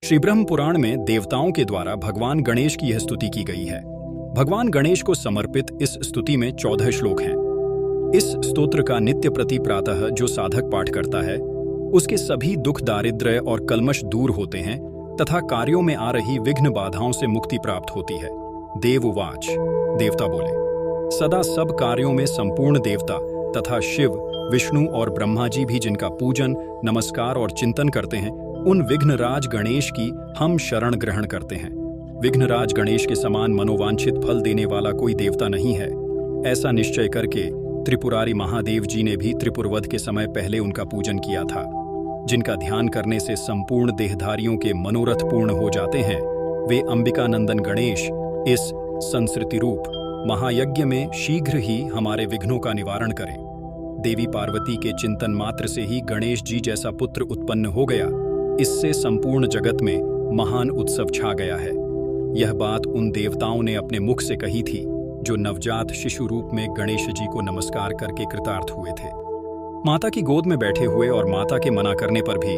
श्री ब्रह्म पुराण में देवताओं के द्वारा भगवान गणेश की यह स्तुति की गई है। भगवान गणेश को समर्पित इस स्तुति में 14 श्लोक हैं। इस स्तोत्र का नित्य प्रति प्रातः जो साधक पाठ करता है उसके सभी दुख, दारिद्र्य और कल्मश दूर होते हैं तथा कार्यों में आ रही विघ्न बाधाओं से मुक्ति प्राप्त होती है। देववाच, देवता बोले, सदा सब कार्यों में संपूर्ण देवता तथा शिव, विष्णु और ब्रह्मा जी भी जिनका पूजन, नमस्कार और चिंतन करते हैं, उन विघ्नराज गणेश की हम शरण ग्रहण करते हैं। विघ्नराज गणेश के समान मनोवांछित फल देने वाला कोई देवता नहीं है। ऐसा निश्चय करके त्रिपुरारी महादेव जी ने भी त्रिपुरवध के समय पहले उनका पूजन किया था। जिनका ध्यान करने से संपूर्ण देहधारियों के मनोरथ पूर्ण हो जाते हैं, वे अंबिकानंदन गणेश इस संस्कृति रूप महायज्ञ में शीघ्र ही हमारे विघ्नों का निवारण करें। देवी पार्वती के चिंतन मात्र से ही गणेश जी जैसा पुत्र उत्पन्न हो गया। इससे संपूर्ण जगत में महान उत्सव छा गया है। यह बात उन देवताओं ने अपने मुख से कही थी जो नवजात शिशु रूप में गणेश जी को नमस्कार करके कृतार्थ हुए थे। माता की गोद में बैठे हुए और माता के मना करने पर भी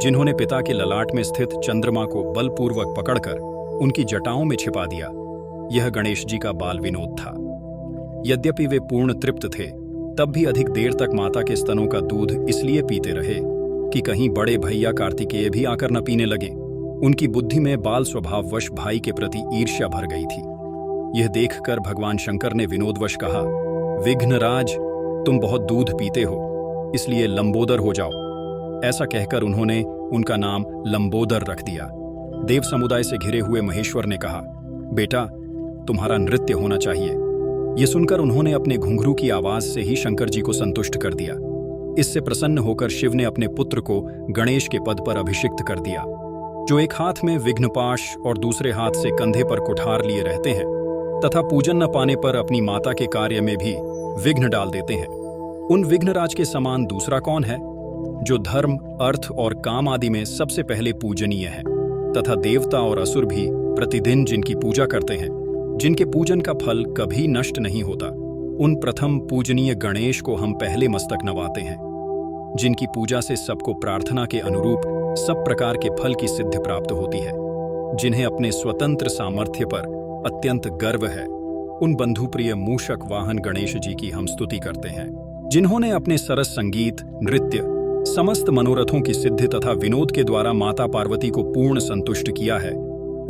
जिन्होंने पिता के ललाट में स्थित चंद्रमा को बलपूर्वक पकड़कर उनकी जटाओं में छिपा दिया, यह गणेश जी का बाल विनोद था। यद्यपि वे पूर्ण तृप्त थे, तब भी अधिक देर तक माता के स्तनों का दूध इसलिए पीते रहे कि कहीं बड़े भैया कार्तिकेय भी आकर न पीने लगे। उनकी बुद्धि में बाल स्वभाववश भाई के प्रति ईर्ष्या भर गई थी। यह देखकर भगवान शंकर ने विनोदवश कहा, विघ्नराज, तुम बहुत दूध पीते हो, इसलिए लंबोदर हो जाओ। ऐसा कहकर उन्होंने उनका नाम लंबोदर रख दिया। देव समुदाय से घिरे हुए महेश्वर ने कहा, बेटा, तुम्हारा नृत्य होना चाहिए। यह सुनकर उन्होंने अपने घुंघरू की आवाज से ही शंकर जी को संतुष्ट कर दिया। इससे प्रसन्न होकर शिव ने अपने पुत्र को गणेश के पद पर अभिषिक्त कर दिया, जो एक हाथ में विघ्नपाश और दूसरे हाथ से कंधे पर कुठार लिए रहते हैं तथा पूजन न पाने पर अपनी माता के कार्य में भी विघ्न डाल देते हैं। उन विघ्नराज के समान दूसरा कौन है, जो धर्म, अर्थ और काम आदि में सबसे पहले पूजनीय है तथा देवता और असुर भी प्रतिदिन जिनकी पूजा करते हैं, जिनके पूजन का फल कभी नष्ट नहीं होता, उन प्रथम पूजनीय गणेश को हम पहले मस्तक नवाते हैं। जिनकी पूजा से सबको प्रार्थना के अनुरूप सब प्रकार के फल की सिद्धि प्राप्त होती है, जिन्हें अपने स्वतंत्र सामर्थ्य पर अत्यंत गर्व है, उन बंधुप्रिय मूषक वाहन गणेश जी की हम स्तुति करते हैं। जिन्होंने अपने सरस संगीत, नृत्य, समस्त मनोरथों की सिद्धि तथा विनोद के द्वारा माता पार्वती को पूर्ण संतुष्ट किया है,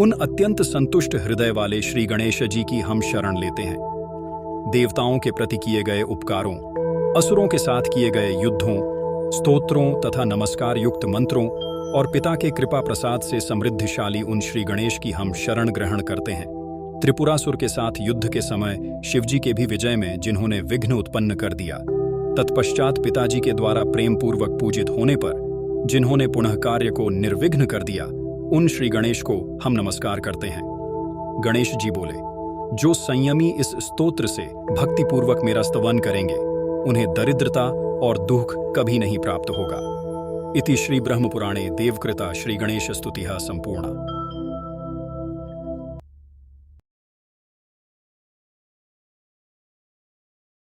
उन अत्यंत संतुष्ट हृदय वाले श्री गणेश जी की हम शरण लेते हैं। देवताओं के प्रति किए गए उपकारों, असुरों के साथ किए गए युद्धों, स्तोत्रों तथा नमस्कार युक्त मंत्रों और पिता के कृपा प्रसाद से समृद्धिशाली उन श्री गणेश की हम शरण ग्रहण करते हैं। त्रिपुरासुर के साथ युद्ध के समय शिवजी के भी विजय में जिन्होंने विघ्न उत्पन्न कर दिया, तत्पश्चात पिताजी के द्वारा प्रेम पूर्वक पूजित होने पर जिन्होंने पुनः कार्य को निर्विघ्न कर दिया, उन श्री गणेश को हम नमस्कार करते हैं। गणेश जी बोले, जो संयमी इस स्तोत्र से भक्तिपूर्वक मेरा स्तवन करेंगे, उन्हें दरिद्रता और दुख कभी नहीं प्राप्त होगा। इति श्री ब्रह्म पुराणे देवकृता श्री गणेश स्तुतिः संपूर्णा।